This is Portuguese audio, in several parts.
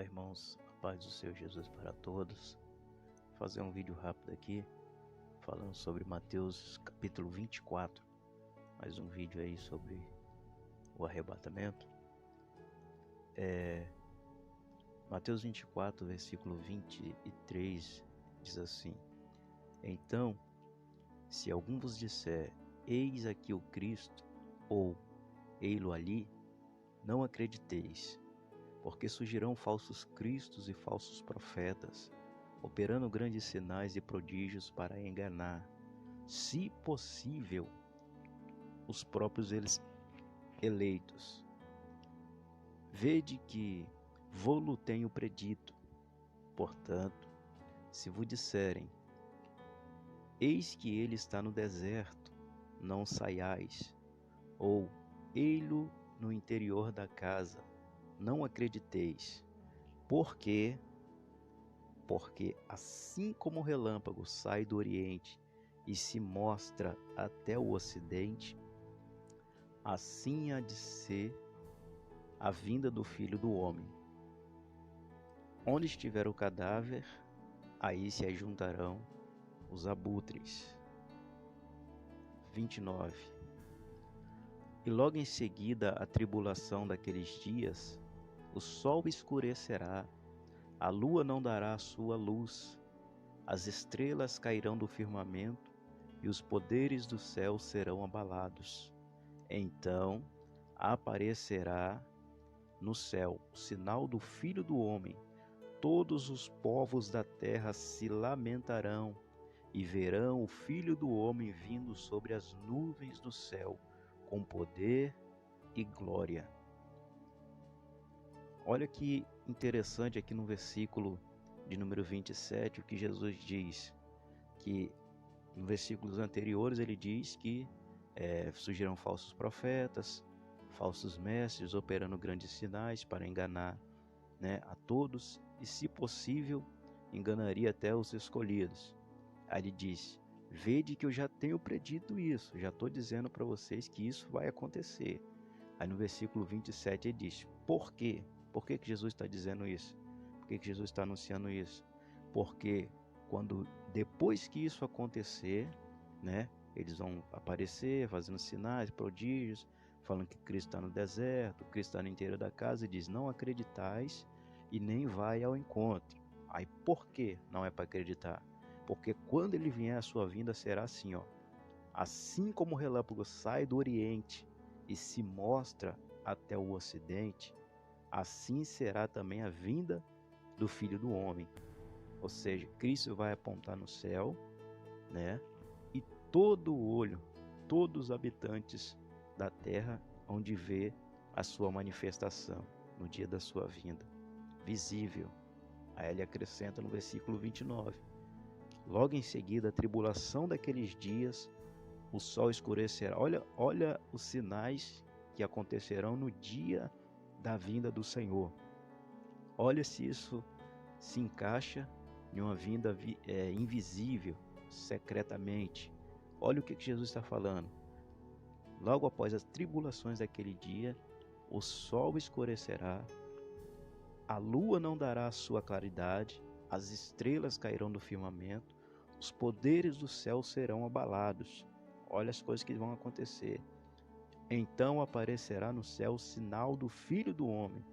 Olá, irmãos, a paz do Senhor Jesus para todos. Vou fazer um vídeo rápido aqui, falando sobre Mateus capítulo 24. Mais um vídeo aí sobre o arrebatamento. Mateus 24, versículo 23, diz assim: Então, se algum vos disser, eis aqui o Cristo, ou ei-lo ali, não acrediteis, porque surgirão falsos cristos e falsos profetas, operando grandes sinais e prodígios para enganar, se possível, os próprios eleitos. Vede que vô-lo tenho predito. Portanto, se vos disserem, eis que ele está no deserto, não saiais, ou ei-lo no interior da casa, não acrediteis, porque assim como o relâmpago sai do oriente e se mostra até o ocidente, assim há de ser a vinda do Filho do Homem. Onde estiver o cadáver, aí se ajuntarão os abutres. 29. E logo em seguida a tribulação daqueles dias, o sol escurecerá, a lua não dará a sua luz, as estrelas cairão do firmamento e os poderes do céu serão abalados. Então aparecerá no céu o sinal do Filho do Homem. Todos os povos da terra se lamentarão e verão o Filho do Homem vindo sobre as nuvens do céu com poder e glória. Olha que interessante aqui no versículo de número 27, o que Jesus diz, que em versículos anteriores ele diz que surgirão falsos profetas, falsos mestres, operando grandes sinais para enganar, a todos, e se possível, enganaria até os escolhidos. Aí ele diz, vede que eu já tenho predito isso, já estou dizendo para vocês que isso vai acontecer. Aí no versículo 27 ele diz, por quê? Por que Jesus está dizendo isso? Por que Jesus está anunciando isso? Porque depois que isso acontecer, eles vão aparecer fazendo sinais, prodígios, falando que Cristo está no deserto, Cristo está no interior da casa, e diz, não acreditais e nem vai ao encontro. Aí por que não é para acreditar? Porque quando ele vier, a sua vinda será assim, assim como o relâmpago sai do oriente e se mostra até o ocidente, assim será também a vinda do Filho do Homem. Ou seja, Cristo vai apontar no céu, e todo olho, todos os habitantes da terra hão de ver a sua manifestação no dia da sua vinda, visível. Aí ele acrescenta no versículo 29, logo em seguida a tribulação daqueles dias, o sol escurecerá. Olha os sinais que acontecerão no dia da vinda do Senhor. Olha se isso se encaixa em uma vinda invisível, secretamente. Olha o que Jesus está falando. Logo após as tribulações daquele dia, o sol escurecerá, a lua não dará a sua claridade, as estrelas cairão do firmamento, os poderes do céu serão abalados. Olha as coisas que vão acontecer. Então aparecerá no céu o sinal do Filho do Homem.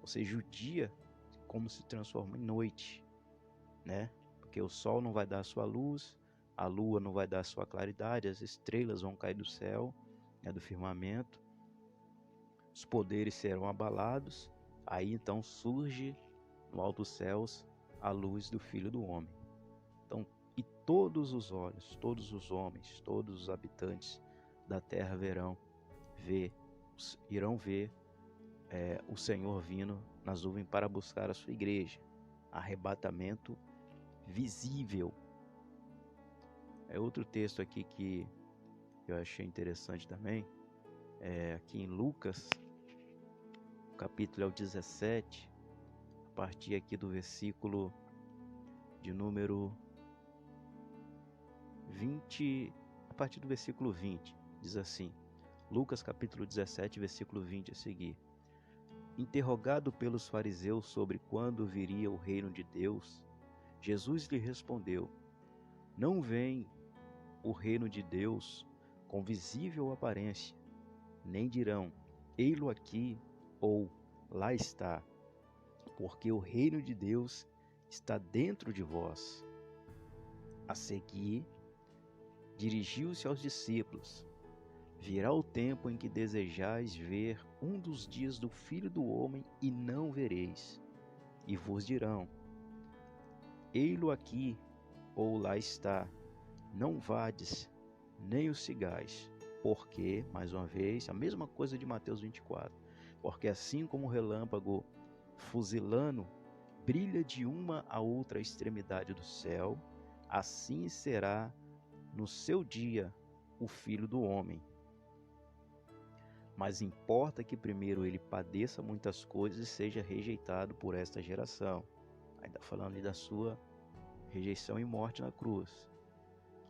Ou seja, o dia como se transforma em noite, Porque o sol não vai dar a sua luz, a lua não vai dar a sua claridade, as estrelas vão cair do céu, do firmamento, os poderes serão abalados. Aí então surge no alto dos céus a luz do Filho do Homem. Então, e todos os olhos, todos os homens, todos os habitantes da terra irão ver o Senhor vindo nas nuvens para buscar a sua igreja. Arrebatamento visível. Outro texto aqui que eu achei interessante também, aqui em Lucas, o capítulo é o 17, a partir aqui do versículo de número 20, a partir do versículo 20, diz assim, Lucas capítulo 17, versículo 20 a seguir. Interrogado pelos fariseus sobre quando viria o reino de Deus, Jesus lhe respondeu: Não vem o reino de Deus com visível aparência, nem dirão: ei-lo aqui ou lá está, porque o reino de Deus está dentro de vós. A seguir, dirigiu-se aos discípulos: Virá o tempo em que desejais ver um dos dias do Filho do Homem e não vereis. E vos dirão: ei-lo aqui ou lá está. Não vades, nem o sigais. Porque, mais uma vez, a mesma coisa de Mateus 24. Porque assim como o relâmpago fuzilando brilha de uma a outra extremidade do céu, assim será no seu dia o Filho do Homem. Mas importa que primeiro ele padeça muitas coisas e seja rejeitado por esta geração. Ainda falando ali da sua rejeição e morte na cruz.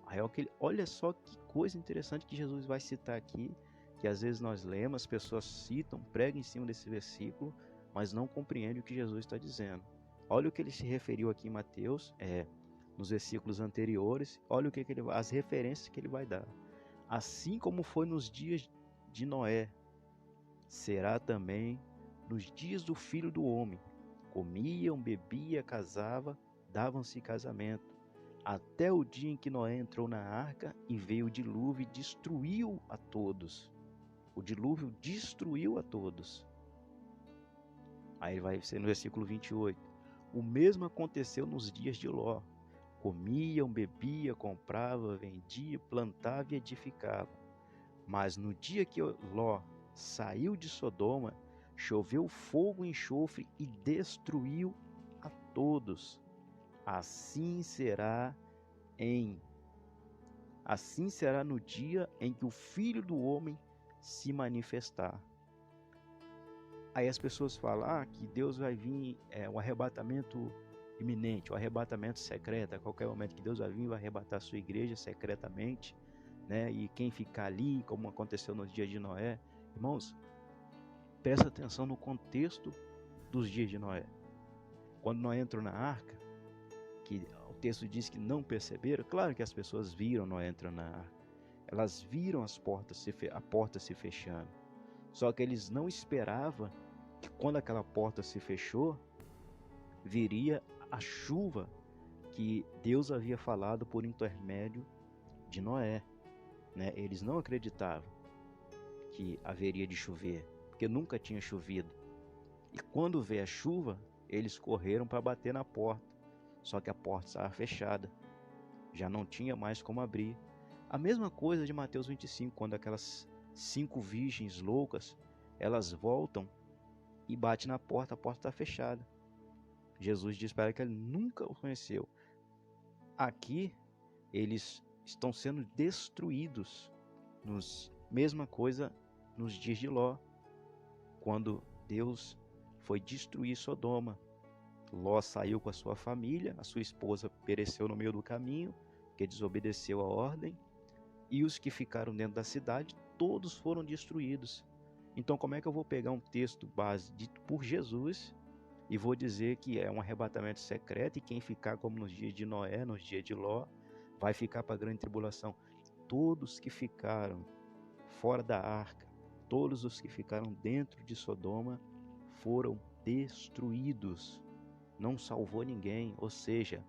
Aí olha só que coisa interessante que Jesus vai citar aqui, que às vezes nós lemos, as pessoas citam, pregam em cima desse versículo, mas não compreendem o que Jesus está dizendo. Olha o que ele se referiu aqui em Mateus, nos versículos anteriores, olha as referências que ele vai dar. Assim como foi nos dias de Noé, será também nos dias do Filho do Homem. Comiam, bebiam, casavam, davam-se casamento, até o dia em que Noé entrou na arca e veio o dilúvio e destruiu a todos. O dilúvio destruiu a todos. Aí vai ser no versículo 28. O mesmo aconteceu nos dias de Ló. Comiam, bebiam, compravam, vendiam, plantavam e edificavam. Mas no dia que Ló saiu de Sodoma, choveu fogo e enxofre e destruiu a todos. Assim será no dia em que o Filho do Homem se manifestar. Aí as pessoas falam que Deus vai vir, o arrebatamento iminente, o arrebatamento secreto, a qualquer momento que Deus vai vir, vai arrebatar a sua igreja secretamente, né? E quem ficar ali, como aconteceu nos dias de Noé. Irmãos, presta atenção no contexto dos dias de Noé. Quando Noé entrou na arca, que o texto diz que não perceberam, claro que as pessoas viram Noé entrando na arca. Elas viram a porta se fechando. Só que eles não esperavam que quando aquela porta se fechou, viria a chuva que Deus havia falado por intermédio de Noé, né? Eles não acreditavam que haveria de chover, porque nunca tinha chovido. E quando veio a chuva, eles correram para bater na porta. Só que a porta estava fechada. Já não tinha mais como abrir. A mesma coisa de Mateus 25, quando aquelas 5 virgens loucas, elas voltam e batem na porta, a porta está fechada. Jesus diz para ela que ele nunca o conheceu. Aqui, eles estão sendo destruídos. Mesma coisa nos dias de Ló, quando Deus foi destruir Sodoma. Ló saiu com a sua família, a sua esposa pereceu no meio do caminho, porque desobedeceu a ordem, e os que ficaram dentro da cidade, todos foram destruídos. Então, como é que eu vou pegar um texto base dito por Jesus e vou dizer que é um arrebatamento secreto e quem ficar como nos dias de Noé, nos dias de Ló, vai ficar para a grande tribulação? Todos que ficaram fora da arca, todos os que ficaram dentro de Sodoma foram destruídos. Não salvou ninguém, ou seja,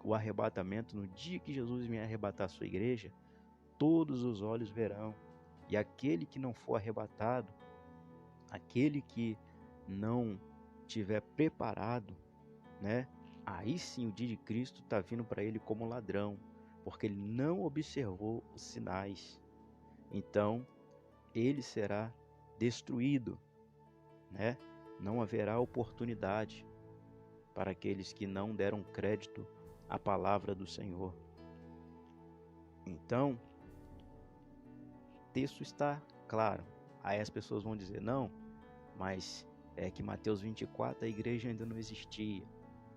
o arrebatamento, no dia que Jesus vier arrebatar a sua igreja, todos os olhos verão, e aquele que não for arrebatado, aquele que não tiver preparado, né? Aí sim o dia de Cristo está vindo para ele como ladrão, porque ele não observou os sinais. Então, ele será destruído, né? Não haverá oportunidade para aqueles que não deram crédito à palavra do Senhor. Então, o texto está claro. Aí as pessoas vão dizer, não, mas é que Mateus 24 a igreja ainda não existia.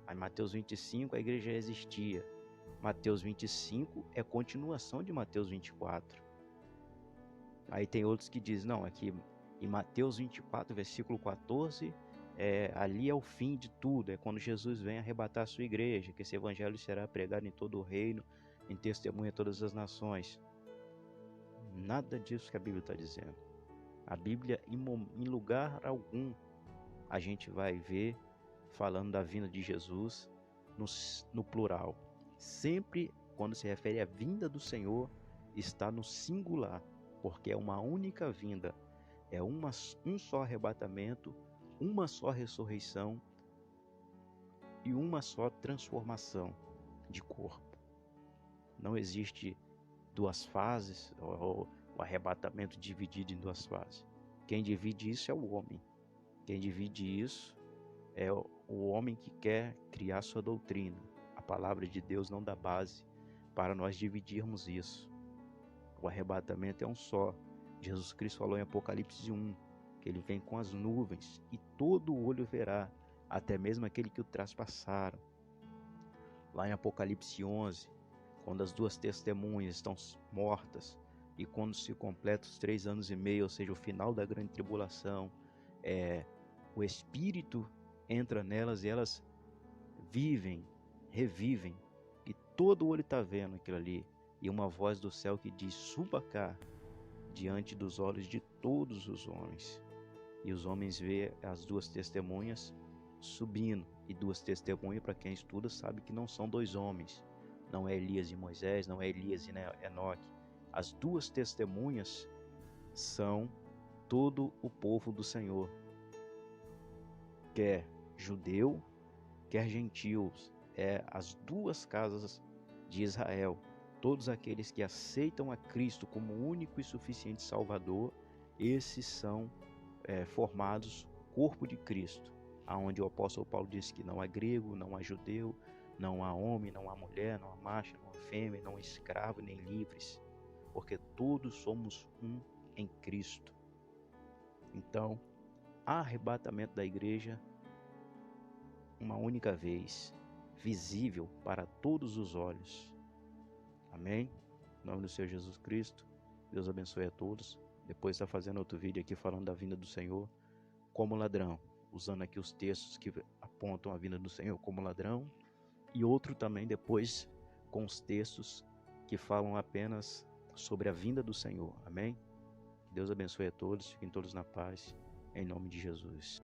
Aí Mateus 25 a igreja já existia. Mateus 25 é continuação de Mateus 24. Aí tem outros que dizem, não, é que Em Mateus 24, versículo 14, ali é o fim de tudo, é quando Jesus vem arrebatar a sua igreja, que esse evangelho será pregado em todo o reino, em testemunha a todas as nações. Nada disso que a Bíblia está dizendo. A Bíblia, em lugar algum, a gente vai ver falando da vinda de Jesus no plural. Sempre quando se refere à vinda do Senhor, está no singular, porque é uma única vinda, é um só arrebatamento, uma só ressurreição e uma só transformação de corpo. Não existe duas fases, ou o arrebatamento dividido em duas fases. Quem divide isso é o homem. Quem divide isso é o homem que quer criar sua doutrina. A palavra de Deus não dá base para nós dividirmos isso. O arrebatamento é um só. Jesus Cristo falou em Apocalipse 1, que ele vem com as nuvens e todo olho verá, até mesmo aquele que o traspassaram. Lá em Apocalipse 11, quando as duas testemunhas estão mortas e quando se completa os 3 anos e meio, ou seja, o final da grande tribulação, o Espírito entra nelas e elas vivem, revivem, e todo olho está vendo aquilo ali, e uma voz do céu que diz: suba cá, diante dos olhos de todos os homens. E os homens vê as duas testemunhas subindo, e duas testemunhas, para quem estuda, sabe que não são dois homens, não é Elias e Moisés, não é Elias e Enoque. As duas testemunhas são todo o povo do Senhor, quer judeu, quer gentios, as duas casas de Israel. Todos aqueles que aceitam a Cristo como único e suficiente Salvador, esses são formados corpo de Cristo, aonde o apóstolo Paulo diz que não há grego, não há judeu, não há homem, não há mulher, não há macho, não há fêmea, não há escravo nem livres, porque todos somos um em Cristo. Então, há arrebatamento da igreja uma única vez, visível para todos os olhos. Amém? Em nome do Senhor Jesus Cristo, Deus abençoe a todos. Depois está fazendo outro vídeo aqui falando da vinda do Senhor como ladrão, usando aqui os textos que apontam a vinda do Senhor como ladrão, e outro também depois com os textos que falam apenas sobre a vinda do Senhor. Amém? Deus abençoe a todos, fiquem todos na paz, em nome de Jesus.